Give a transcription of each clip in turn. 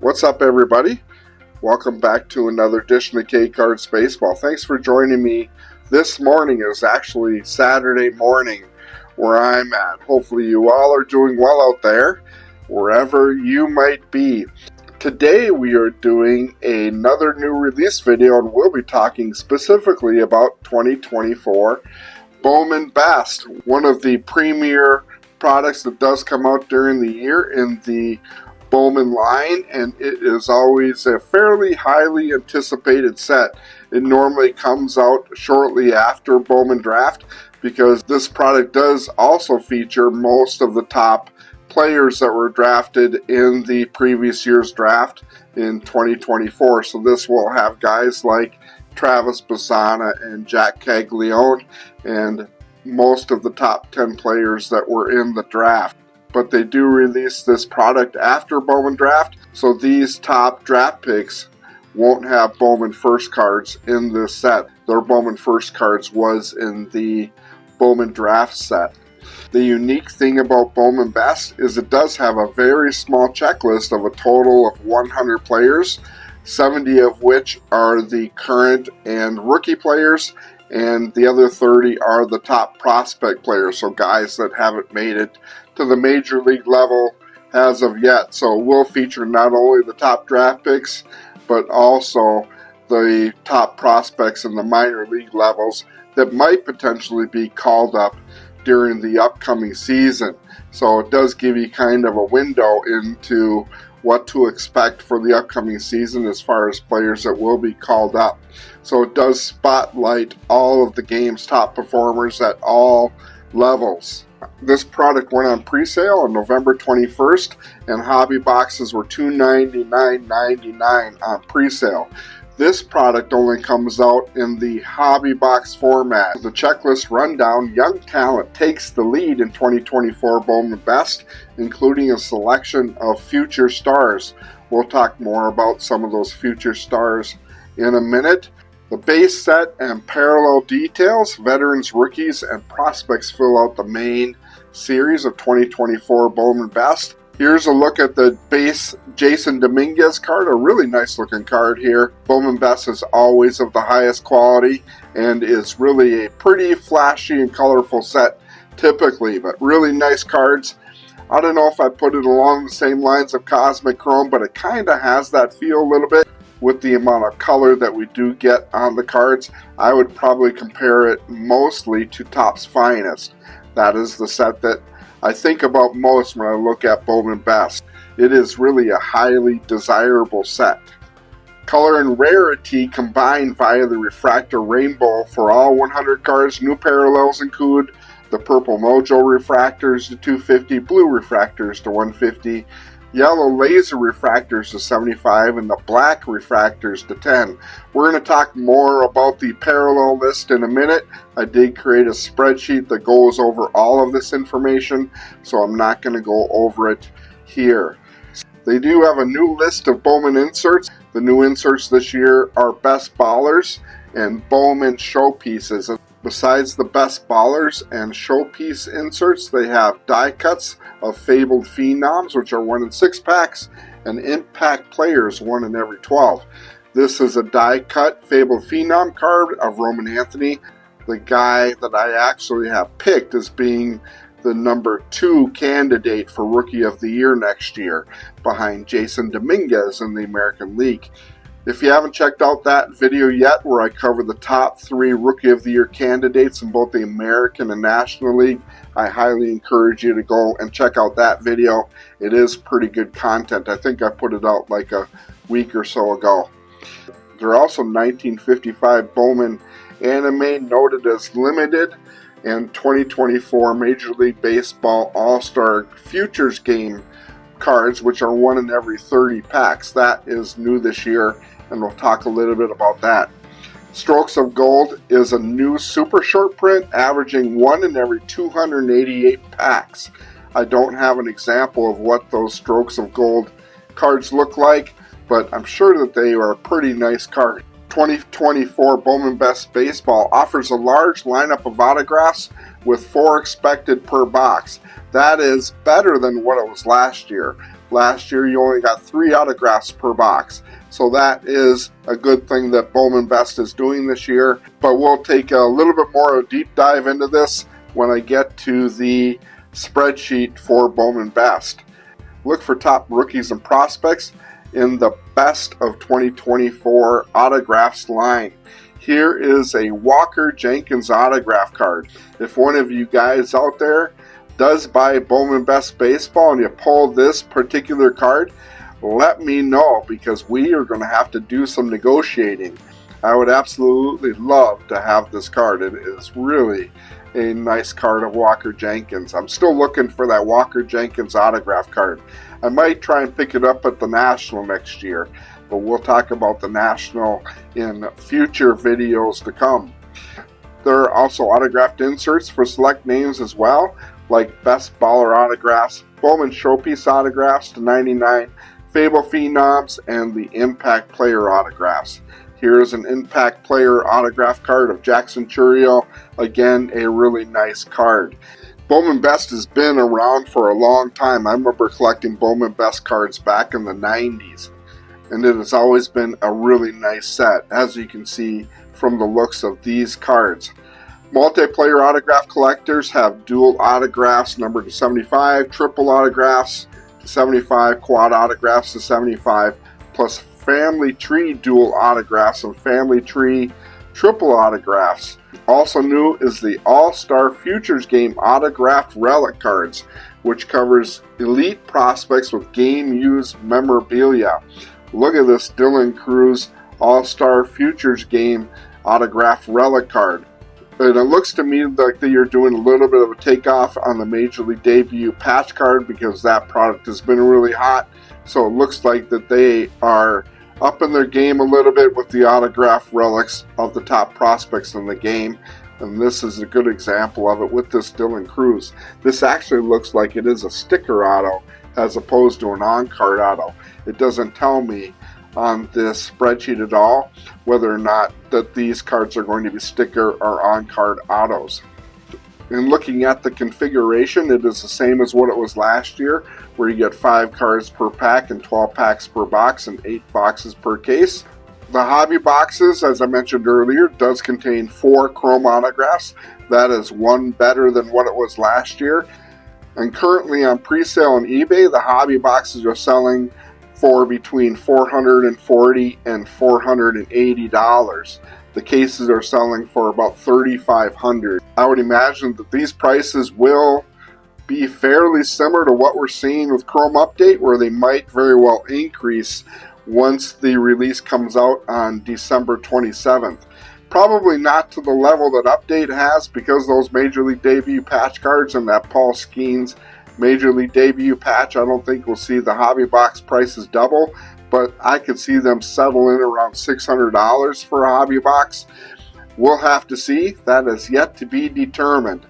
What's up, everybody? Welcome back to another edition of K-Cards Baseball. Thanks for joining me. This morning is actually Saturday morning where I'm at. Hopefully you all are doing well out there, wherever you might be. Today we are doing another new release video, and we'll be talking specifically about 2024 Bowman Best, one of the premier products that does come out during the year in the Bowman line, and it is always a fairly highly anticipated set. It normally comes out shortly after Bowman Draft because this product does also feature most of the top players that were drafted in the previous year's draft in 2024. So this will have guys like Travis Bassana and Jack Caglione and most of the top 10 players that were in the draft. But they do release this product after Bowman Draft, so these top draft picks won't have Bowman First cards in this set. Their Bowman First cards was in the Bowman Draft set. The unique thing about Bowman Best is it does have a very small checklist of a total of 100 players, 70 of which are the current and rookie players, and the other 30 are the top prospect players, so guys that haven't made it to the major league level as of yet. So we'll feature not only the top draft picks, but also the top prospects in the minor league levels that might potentially be called up during the upcoming season. So it does give you kind of a window into what to expect for the upcoming season as far as players that will be called up. So it does spotlight all of the game's top performers at all levels. This product went on pre-sale on November 21st, and hobby boxes were $299.99 on pre-sale. This product only comes out in the hobby box format. The checklist rundown: young talent takes the lead in 2024 Bowman Best, including a selection of future stars. We'll talk more about some of those future stars in a minute. The base set and parallel details, veterans, rookies, and prospects fill out the main series of 2024 Bowman Best. Here's a look at the base Jason Dominguez card, a really nice looking card here. Bowman Best is always of the highest quality and is really a pretty flashy and colorful set typically, but really nice cards. I don't know if I put it along the same lines of Cosmic Chrome, but it kind of has that feel a little bit. With the amount of color that we do get on the cards, I would probably compare it mostly to Topps Finest. That is the set that I think about most when I look at Bowman Best. It is really a highly desirable set. Color and rarity combined via the Refractor Rainbow for all 100 cards. New parallels include the Purple Mojo refractors to 250, blue refractors to 150, yellow laser refractors to 75, and the black refractors to 10. We're going to talk more about the parallel list in a minute. I did create a spreadsheet that goes over all of this information, so I'm not going to go over it here. They do have a new list of Bowman inserts. The new inserts this year are Best Ballers and Bowman Showpieces. Besides the Best Ballers and Showpiece inserts, they have die cuts of Fabled Phenoms, which are 1 in 6 packs, and Impact Players, 1 in every 12. This is a die cut Fabled Phenom card of Roman Anthony, the guy that I actually have picked as being the number 2 candidate for Rookie of the Year next year, behind Jason Dominguez in the American League. If you haven't checked out that video yet, where I cover the top 3 Rookie of the Year candidates in both the American and National League, I highly encourage you to go and check out that video. It is pretty good content. I think I put it out like a week or so ago. There are also 1955 Bowman Anime noted as limited and 2024 Major League Baseball All-Star Futures Game cards, which are 1 in every 30 packs. That is new this year, and we'll talk a little bit about that. Strokes of Gold is a new super short print averaging 1 in every 288 packs. I don't have an example of what those Strokes of Gold cards look like, but I'm sure that they are a pretty nice card. 2024 Bowman Best Baseball offers a large lineup of autographs with 4 expected per box. That is better than what it was last year. Last year you only got 3 autographs per box. So that is a good thing that Bowman Best is doing this year. But we'll take a little bit more of a deep dive into this when I get to the spreadsheet for Bowman Best. Look for top rookies and prospects in the Best of 2024 autographs line. Here is a Walker Jenkins autograph card. If one of you guys out there does buy Bowman Best Baseball and you pull this particular card, let me know, because we are going to have to do some negotiating. I would absolutely love to have this card. It is really a nice card of Walker Jenkins. I'm still looking for that Walker Jenkins autograph card. I might try and pick it up at the National next year, but we'll talk about the National in future videos to come. There are also autographed inserts for select names as well, like Best Baller autographs, Bowman Showpiece autographs to 99, Fable Phenoms, and the Impact Player autographs. Here's an Impact Player autograph card of Jackson Churio. Again, a really nice card. Bowman Best has been around for a long time. I remember collecting Bowman Best cards back in the 90s. And it has always been a really nice set, as you can see from the looks of these cards. Multiplayer autograph collectors have dual autographs numbered to 75, triple autographs to 75, quad autographs to 75, plus family tree dual autographs and family tree triple autographs. Also new is the All-Star Futures Game autographed relic cards, which covers elite prospects with game-used memorabilia. Look at this Dylan Cruz All-Star Futures Game autographed relic card. And it looks to me like that you're doing a little bit of a takeoff on the Major League Debut patch card, because that product has been really hot. So it looks like that they are up in their game a little bit with the autograph relics of the top prospects in the game. And this is a good example of it with this Dylan Cruz. This actually looks like it is a sticker auto as opposed to an on-card auto. It doesn't tell me on this spreadsheet at all whether or not that these cards are going to be sticker or on-card autos. In looking at the configuration, it is the same as what it was last year, where you get 5 cards per pack and 12 packs per box and 8 boxes per case. The hobby boxes, as I mentioned earlier, does contain 4 chrome autographs. That is 1 better than what it was last year. And currently on pre-sale on eBay, the hobby boxes are selling for between $440 and $480. The cases are selling for about $3,500. I would imagine that these prices will be fairly similar to what we're seeing with Chrome Update, where they might very well increase once the release comes out on December 27th. Probably not to the level that Update has, because those Major League Debut patch cards and that Paul Skeens Major League Debut patch, I don't think we'll see the hobby box prices double, but I could see them settle in around $600 for a hobby box. We'll have to see. That is yet to be determined.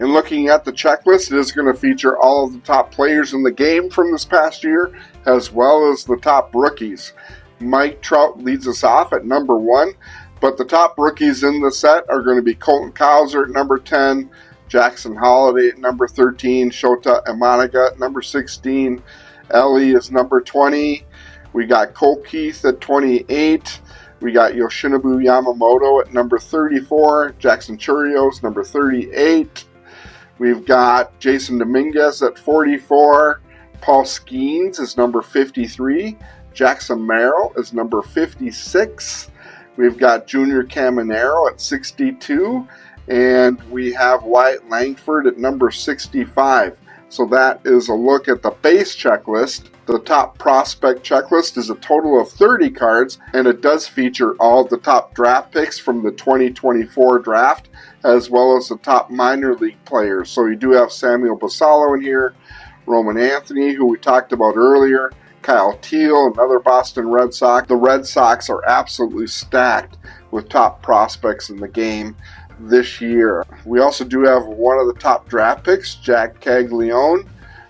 In looking at the checklist, it is going to feature all of the top players in the game from this past year, as well as the top rookies. Mike Trout leads us off at number 1, but the top rookies in the set are going to be Colton Cowser at number 10, Jackson Holliday at number 13, Shota Imanaga at number 16, Ellie is number 20, we got Cole Keith at 28, we got Yoshinobu Yamamoto at number 34, Jackson Churios number 38, we've got Jason Dominguez at 44, Paul Skeens is number 53, Jackson Merrill is number 56, we've got Junior Caminero at 62, and we have Wyatt Langford at number 65. So that is a look at the base checklist. The top prospect checklist is a total of 30 cards, and it does feature all of the top draft picks from the 2024 draft, as well as the top minor league players. So you do have Samuel Basallo in here, Roman Anthony, who we talked about earlier, Kyle Teal, another Boston Red Sox. The Red Sox are absolutely stacked with top prospects in the game this year. We also do have one of the top draft picks, Jack Caglione.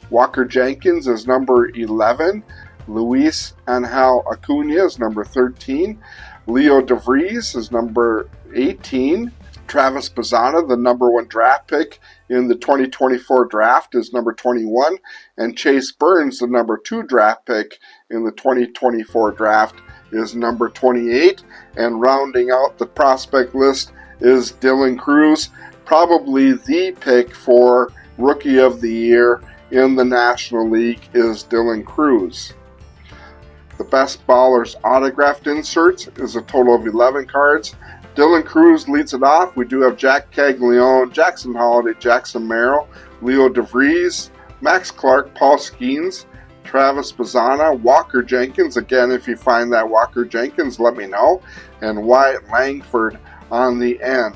Walker Jenkins is number 11. Luis Angel Acuna is number 13. Leo DeVries is number 18. Travis Bazzana, the number 1 draft pick in the 2024 draft, is number 21, and Chase Burns, the number 2 draft pick in the 2024 draft, is number 28. And rounding out the prospect list is Dylan Crews, probably the pick for Rookie of the Year in the National League is Dylan Crews. The Best Ballers autographed inserts is a total of 11 cards. Dylan Crews leads it off. We do have Jack Caglione, Jackson Holliday, Jackson Merrill, Leo DeVries, Max Clark, Paul Skeens, Travis Bazzana, Walker Jenkins. Again, if you find that Walker Jenkins, let me know. And Wyatt Langford on the end.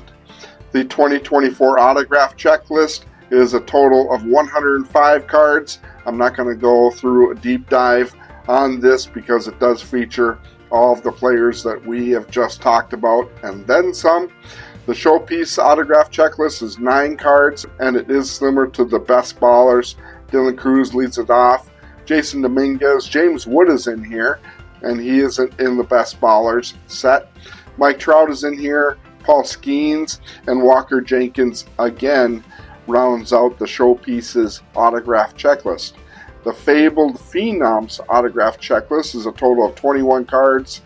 The 2024 autograph checklist is a total of 105 cards. I'm not going to go through a deep dive on this because it does feature all of the players that we have just talked about and then some. The showpiece autograph checklist is 9 cards, and it is similar to the Best Ballers. Dylan Crews leads it off. Jason Dominguez, James Wood is in here, and he isn't in the Best Ballers set. Mike Trout is in here, Paul Skeens, and Walker Jenkins again rounds out the showpieces autograph checklist. The Fabled Phenoms autograph checklist is a total of 21 cards.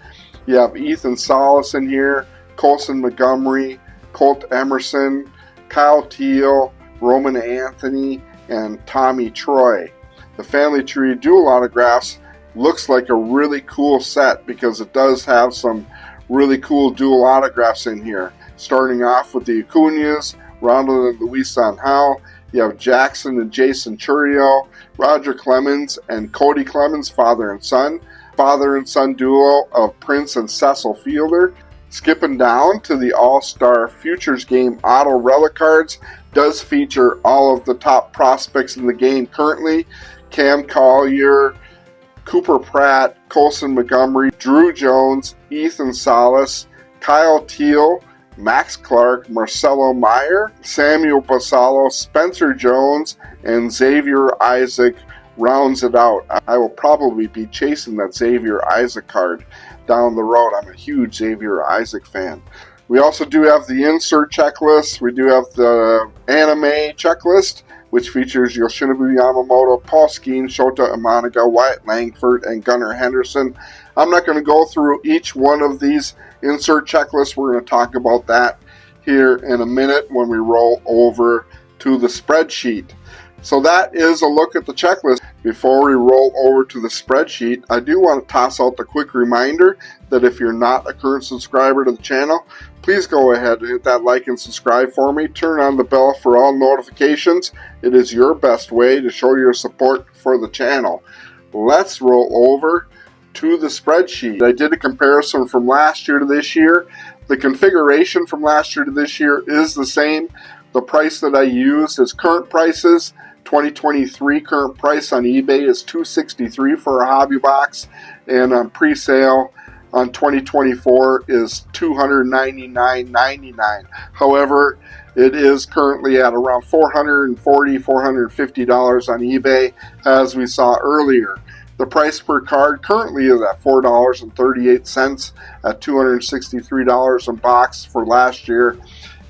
You have Ethan Salas in here, Colson Montgomery, Colt Emerson, Kyle Teal, Roman Anthony, and Tommy Troy. The Family Tree dual autographs looks like a really cool set because it does have some really cool dual autographs in here. Starting off with the Acuñas, Ronald and Luis Sanjal. You have Jackson and Jason Churio, Roger Clemens and Cody Clemens, father and son duo of Prince and Cecil Fielder. Skipping down to the All-Star Futures Game auto relic cards, does feature all of the top prospects in the game currently. Cam Collier, Cooper Pratt, Colson Montgomery, Drew Jones, Ethan Salas, Kyle Teal, Max Clark, Marcelo Meyer, Samuel Basallo, Spencer Jones, and Xavier Isaac rounds it out. I will probably be chasing that Xavier Isaac card down the road. I'm a huge Xavier Isaac fan. We also do have the insert checklist. We do have the anime checklist, which features Yoshinobu Yamamoto, Paul Skeens, Shota Imanaga, Wyatt Langford, and Gunnar Henderson. I'm not going to go through each one of these insert checklists. We're going to talk about that here in a minute when we roll over to the spreadsheet. So that is a look at the checklist. Before we roll over to the spreadsheet, I do want to toss out the quick reminder that if you're not a current subscriber to the channel, please go ahead and hit that like and subscribe for me. Turn on the bell for all notifications. It is your best way to show your support for the channel. Let's roll over to the spreadsheet. I did a comparison from last year to this year. The configuration from last year to this year is the same. The price that I used is current prices. 2023 current price on eBay is $263 for a hobby box, and on pre-sale on 2024 is $299.99. However, it is currently at around $440, $450 on eBay, as we saw earlier. The price per card currently is at $4.38 at $263 in box for last year,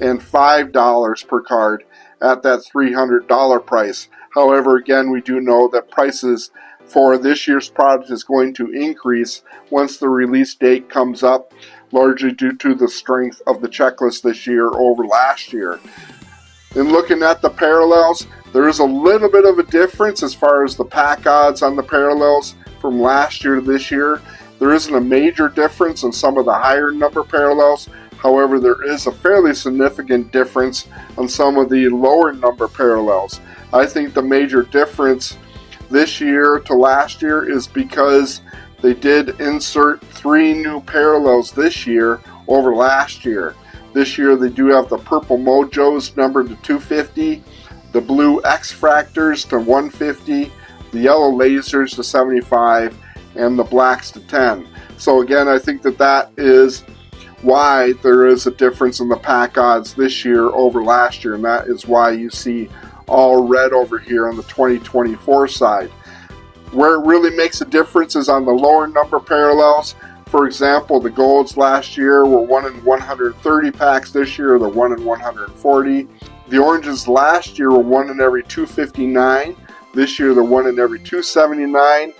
and $5 per card at that $300 price. However, again, we do know that prices for this year's product is going to increase once the release date comes up, largely due to the strength of the checklist this year over last year. In looking at the parallels, there is a little bit of a difference as far as the pack odds on the parallels from last year to this year. There isn't a major difference in some of the higher number parallels. However, there is a fairly significant difference on some of the lower number parallels. I think the major difference this year to last year is because they did insert 3 new parallels this year over last year. This year they do have the Purple Mojos numbered to 250, the Blue X-Fractors to 150, the Yellow Lasers to 75, and the Blacks to 10. So again, I think that is why there is a difference in the pack odds this year over last year, and that is why you see all red over here on the 2024 side. Where it really makes a difference is on the lower number parallels. For example, the golds last year were 1 in 130 packs. This year they're 1 in 140. The oranges last year were 1 in every 259. This year they're 1 in every 279.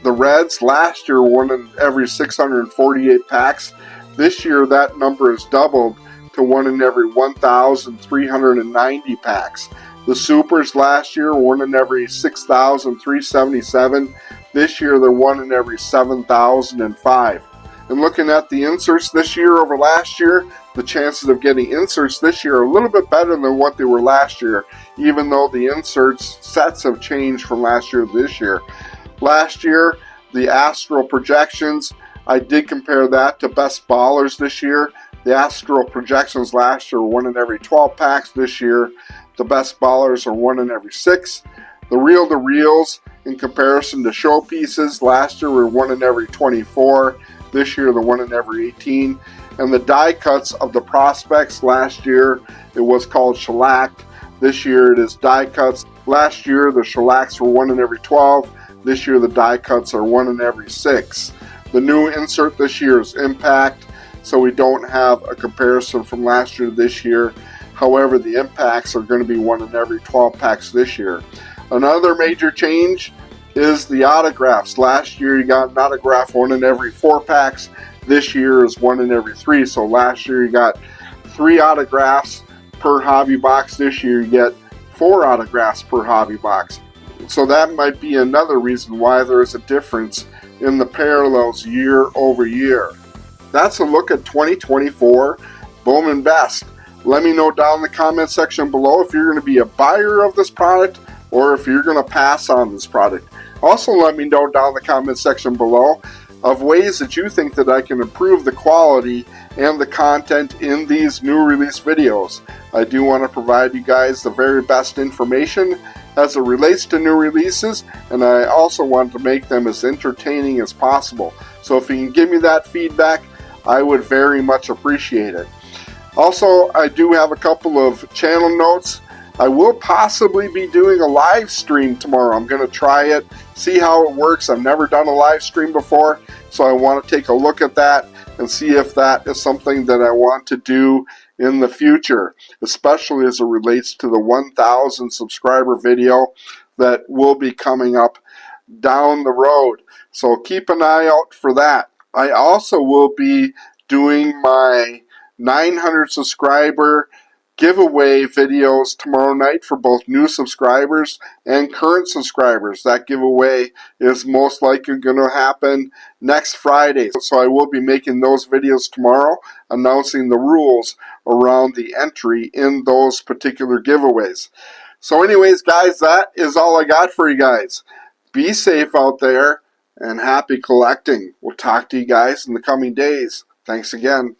The reds last year were 1 in every 648 packs. This year that number is doubled to 1 in every 1,390 packs. The supers last year were 1 in every 6,377. This year they're 1 in every 7,005. And looking at the inserts this year over last year, the chances of getting inserts this year are a little bit better than what they were last year, even though the inserts sets have changed from last year to this year. Last year, the Astral projections, I did compare that to best ballers this year. The Astral projections last year were 1 in every 12 packs. This year, the best ballers are 1 in every 6. The reel-to-reels, in comparison to showpieces, last year were 1 in every 24. This year, they're 1 in every 18. And the die cuts of the prospects, last year, it was called shellacked. This year, it is die cuts. Last year, the shellacks were 1 in every 12. This year, the die cuts are 1 in every 6. The new insert this year is Impact, so we don't have a comparison from last year to this year. However, the impacts are going to be 1 in every 12 packs this year. Another major change is the autographs. Last year you got an autograph 1 in every 4 packs. This year is 1 in every 3. So last year you got 3 autographs per hobby box. This year you get 4 autographs per hobby box. So that might be another reason why there is a difference in the parallels year over year. That's a look at 2024 Bowman Best. Let me know down in the comment section below if you're going to be a buyer of this product or if you're going to pass on this product. Also, let me know down in the comment section below of ways that you think that I can improve the quality and the content in these new release videos. I do want to provide you guys the very best information as it relates to new releases, and I also want to make them as entertaining as possible. So if you can give me that feedback, I would very much appreciate it. Also, I do have a couple of channel notes. I will possibly be doing a live stream tomorrow. I'm going to try it, see how it works. I've never done a live stream before, so I want to take a look at that and see if that is something that I want to do in the future, especially as it relates to the 1,000 subscriber video that will be coming up down the road. So keep an eye out for that. I also will be doing my 900 subscriber giveaway videos tomorrow night for both new subscribers and current subscribers. That giveaway is most likely going to happen next Friday. So I will be making those videos tomorrow, announcing the rules around the entry in those particular giveaways. So anyways, guys, that is all I got for you guys. Be safe out there and happy collecting. We'll talk to you guys in the coming days. Thanks again.